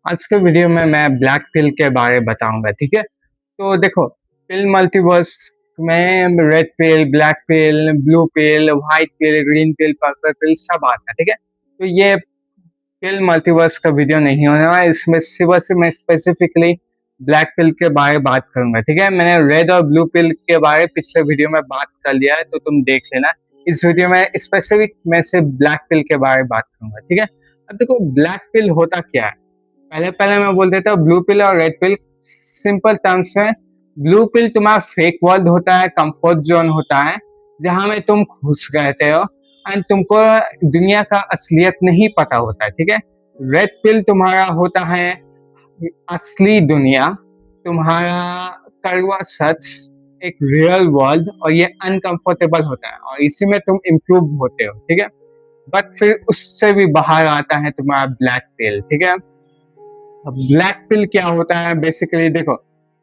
आज के वीडियो में मैं ब्लैक पिल के बारे में बताऊंगा। ठीक है, तो देखो, पिल मल्टीवर्स में रेड पिल, ब्लैक पिल, ब्लू पिल, व्हाइट पिल, ग्रीन पिल, पर्पल पिल सब आता है। ठीक है, तो ये पिल मल्टीवर्स का वीडियो नहीं होने वाला। इसमें सिर्फ और सिर्फ मैं स्पेसिफिकली ब्लैक पिल के बारे में बात करूंगा। ठीक है, मैंने रेड और ब्लू पिल के बारे में पिछले वीडियो में बात कर लिया है, तो तुम देख लेना। इस वीडियो में स्पेसिफिक मैं सिर्फ ब्लैक पिल के बारे में बात करूंगा। ठीक है, अब देखो ब्लैक पिल होता क्या है। पहले पहले मैं बोल देता हूँ ब्लू पिल और रेड पिल। सिंपल टर्म्स में ब्लू पिल तुम्हारा फेक वर्ल्ड होता है, कंफर्ट जोन होता है, जहां में तुम खुश रहते हो एंड तुमको दुनिया का असलियत नहीं पता होता है। ठीक है, रेड पिल तुम्हारा होता है असली दुनिया, तुम्हारा कड़वा सच, एक रियल वर्ल्ड, और ये अनकंफर्टेबल होता है और इसी में तुम इम्प्रूव होते हो। ठीक है, बट फिर उससे भी बाहर आता है तुम्हारा ब्लैक पिल। ठीक है, अब ब्लैक पिल क्या होता है बेसिकली देखो,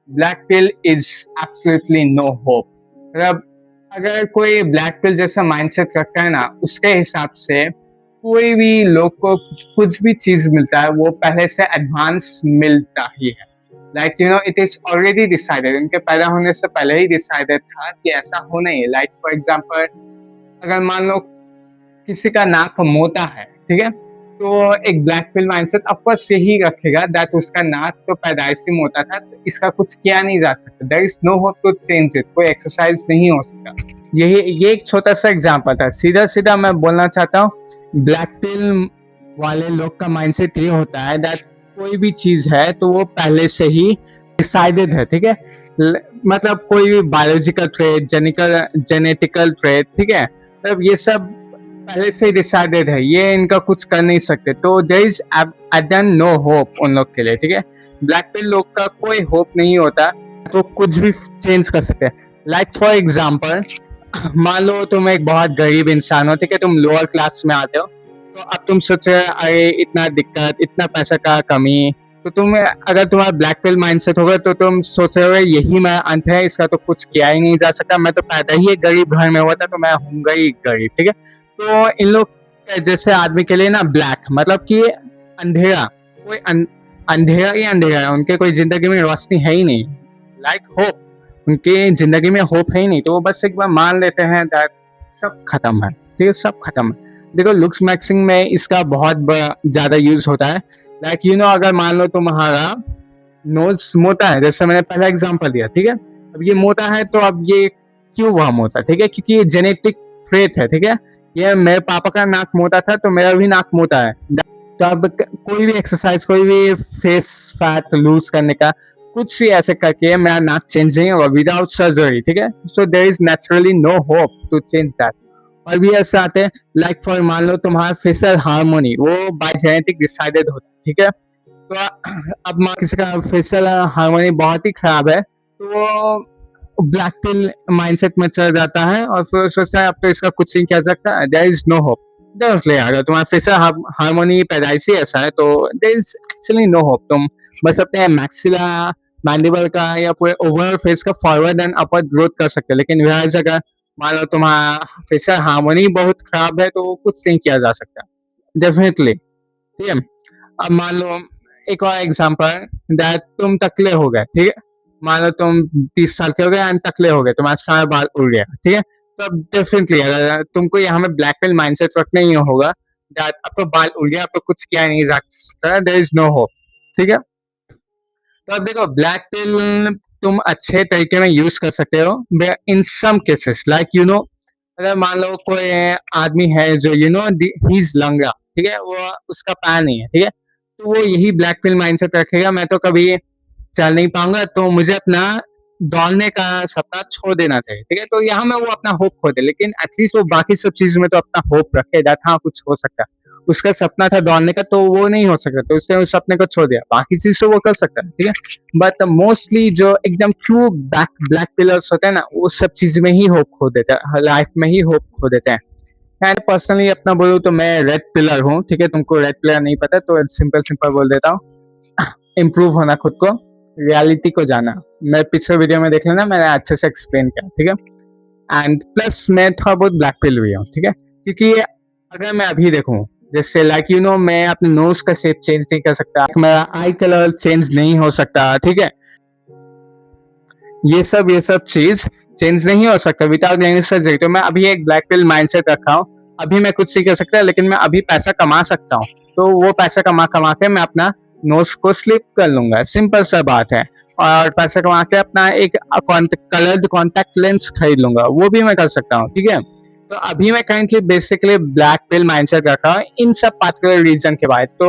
black pill is absolutely no hope. मतलब अगर कोई ब्लैक पिल जैसा माइंडसेट रखता है ना, उसके हिसाब से कोई भी लोग को कुछ भी चीज मिलता है वो पहले से एडवांस मिलता ही है। Like you no it is already decided, उनके पैदा होने से पहले ही डिसाइडेड था कि ऐसा होना ही है। लाइक फॉर एग्जाम्पल, अगर मान लो किसी का नाक मोटा है, ठीक है, तो एक ब्लैक पिल माइंडसेट ऑफकोर्स यही रखेगा दैट उसका नाक तो पैदाइशी मोटा था, तो इसका कुछ किया नहीं जा सकता। There is no hope to change it, कोई एक्सरसाइज नहीं हो सकता। ये एक छोटा सा एग्जांपल था। सीधा सीधा मैं बोलना चाहता हूँ, ब्लैक पिल वाले लोग का माइंडसेट ये होता है दैट कोई भी चीज है तो वो पहले से ही डिसाइडेड है। ठीक है, मतलब कोई भी बायोलॉजिकल ट्रेट, जेनेटिकल ट्रेट, ठीक है, मतलब ये सब पहले से ही डिसाइडेड है, ये इनका कुछ कर नहीं सकते। तो देयर इज एडन नो होप उन लोग के लिए। ठीक है, ब्लैक पिल लोग का कोई होप नहीं होता, तो कुछ भी चेंज कर सकते हैं। लाइक फॉर एग्जाम्पल, मान लो तुम एक बहुत गरीब इंसान हो, ठीक है, तुम लोअर क्लास में आते हो, तो अब तुम सोच रहे हो अरे इतना दिक्कत, इतना पैसा का कमी, तो तुम अगर तुम्हारा ब्लैक पिल माइंडसेट होगा तो तुम सोच रहे हो यही मैं अंत है, इसका तो कुछ किया ही नहीं जा सकता, मैं तो पैदा ही एक गरीब घर में हुआ था तो मैं होऊंगा ही गरीब। ठीक है, तो इन लोग जैसे आदमी के लिए ना ब्लैक मतलब कि अंधेरा, कोई अंधेरा ही अंधेरा है, उनके कोई जिंदगी में रोशनी है ही नहीं। लाइक होप, उनकी जिंदगी में होप है ही नहीं, तो वो बस एक बार मान लेते हैं दैट सब खत्म है। ठीक है, सब खत्म है। देखो लुक्स मैक्सिंग में इसका बहुत ज्यादा यूज होता है। लाइक यू नो अगर मान लो तुम्हारा नोज मोटा है, जैसे मैंने पहला एग्जांपल दिया, ठीक है, अब ये मोटा है तो अब ये क्यों हुआ मोटा, ठीक है, क्योंकि ये जेनेटिक ट्रेट है। ठीक है, ये मेरे पापा का नाक मोटा था तो मेरा भी नाक मोटा है। तो अब कोई भी एक्सरसाइज, कोई भी फेस फैट लूज करने का, कुछ भी ऐसे करके मेरा नाक चेंज नहीं होगा विदाउट सर्जरी। ठीक है, so there is naturally no hope to change that. और भी ऐसे आते हैं, लाइक फॉर मान लो तुम्हारा फेशियल हार्मोनी वो बाय जेनेटिक डिसाइडेड होता है। ठीक है, तो अब मान किसी का फेशियल हार्मोनी बहुत ही खराब है, तो वो ब्लैक पिल माइंडसेट में चल जाता है और फिर सोचता है अब तो इसका कुछ नहीं किया सकता, there is no hope. Definitely अगर तुम्हारा फेशियल हार्मोनी पैदाइशी ऐसा है तो there is actually no hope. तुम बस अपने मैक्सिला मैंडिबल का या पूरे ओवरऑल फेस का फॉरवर्ड एंड अपवर्ड ग्रोथ कर सकते हो, लेकिन वह जगह मान लो तुम्हारा फेशियल हार्मोनी बहुत खराब है तो कुछ नहीं किया जा सकता डेफिनेटली। ठीक है, अब मान लो एक और एग्जांपल दैट तुम टकले हो गए। ठीक है, मान लो तुम 30 साल के हो गए एंड टकले हो गए, तुम्हारा सारा बाल उड़ गया। ठीक है, तो अब डेफिनेटली अगर तुमको यहाँ में ब्लैक पिल माइंडसेट रखना ही होगा दैट अब तो बाल उड़ गया, अब तो कुछ किया नहीं जा सकता, देयर इज नो होप। ठीक है, तो अब देखो ब्लैक पिल तुम अच्छे तरीके में यूज कर सकते हो in some cases. Like you know अगर मान लो कोई आदमी है जो यू नो ही इज लंगड़ा, ठीक है, वो उसका पैर नहीं है, ठीक है, तो वो यही ब्लैक पिल माइंडसेट रखेगा मैं तो कभी चल नहीं पाऊंगा, तो मुझे अपना दौड़ने का सपना छोड़ देना चाहिए। ठीक है, तो यहाँ में वो अपना होप खो दे, लेकिन एटलीस्ट वो बाकी सब चीजों में तो अपना होप रखे दैट हाँ कुछ हो सकता है। उसका सपना था दौड़ने का तो वो नहीं हो सकता, तो उसने उस सपने को छोड़ दिया, बाकी चीज तो वो कर सकता है। ठीक है, बट मोस्टली जो एकदम ट्रू ब्लैक पिलर्स होते हैं ना, वो सब चीज में ही होप खो देते हैं, लाइफ में ही होप खो देते हैं। मैं पर्सनली अपना बोलूँ तो मैं रेड पिलर हूँ। ठीक है, तुमको रेड पिलर नहीं पता तो सिंपल सिंपल बोल देता हूँ, इम्प्रूव होना खुद को, रियलिटी को जाना। मैं पिछले वीडियो में देख लेना, मैंने अच्छे से एक्सप्लेन किया। ठीक है, एंड प्लस मैं थोड़ा बहुत ब्लैक पिल भी हूँ। ठीक है, क्योंकि अगर मैं अभी देखूँ जैसे लाइक यू नो मैं अपने नोज का शेप चेंज नहीं कर सकता, मेरा आई कलर चेंज नहीं हो सकता, ठीक है। ये सब चीज चेंज नहीं हो सकता विदाउट गेटिंग सर्जरी। तो मैं अभी एक ब्लैक पिल माइंडसेट रखा हूँ, अभी मैं कुछ नहीं कर सकता, लेकिन मैं अभी पैसा कमा सकता हूँ। तो वो पैसा कमा कमा के मैं अपना नोज को स्लिप कर लूंगा, सिंपल सा बात है। और पैसा कमा के अपना एक कलर्ड कॉन्टैक्ट लेंस खरीद लूंगा, वो भी मैं कर सकता हूँ, ठीक है। तो अभी मैं करेंटली बेसिकली ब्लैक पिल माइंडसेट रखा हूँ इन सब पार्टिकुलर रीजन के बाद। तो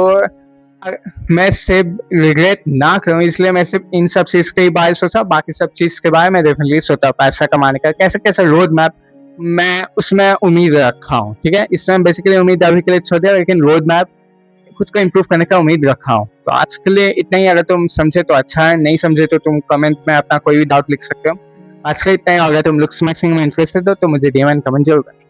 मैं सिर्फ रिग्रेट ना करूं, इसलिए मैं सिर्फ इन सब चीज के बारे में सोचा, बाकी सब चीज के बारे में डेफिनेटली सोचा, पैसा कमाने का कैसे कैसे रोड मैप मैं उसमें उम्मीद रखा हूँ, ठीक है। इसमें बेसिकली उम्मीद अभी के लिए छोड़ दिया, लेकिन रोड मैप खुद को इम्प्रूव करने का उम्मीद रखा हूँ। तो आज के लिए इतना ही, अगर तुम समझे तो अच्छा है, नहीं समझे तो तुम कमेंट में अपना कोई भी डाउट लिख सकते हो। आज के लिए इतना ही, अगर तुम लुक्स मैक्सिंग में इंटरेस्टेड हो तो मुझे डीएम कमेंट जरूर करना।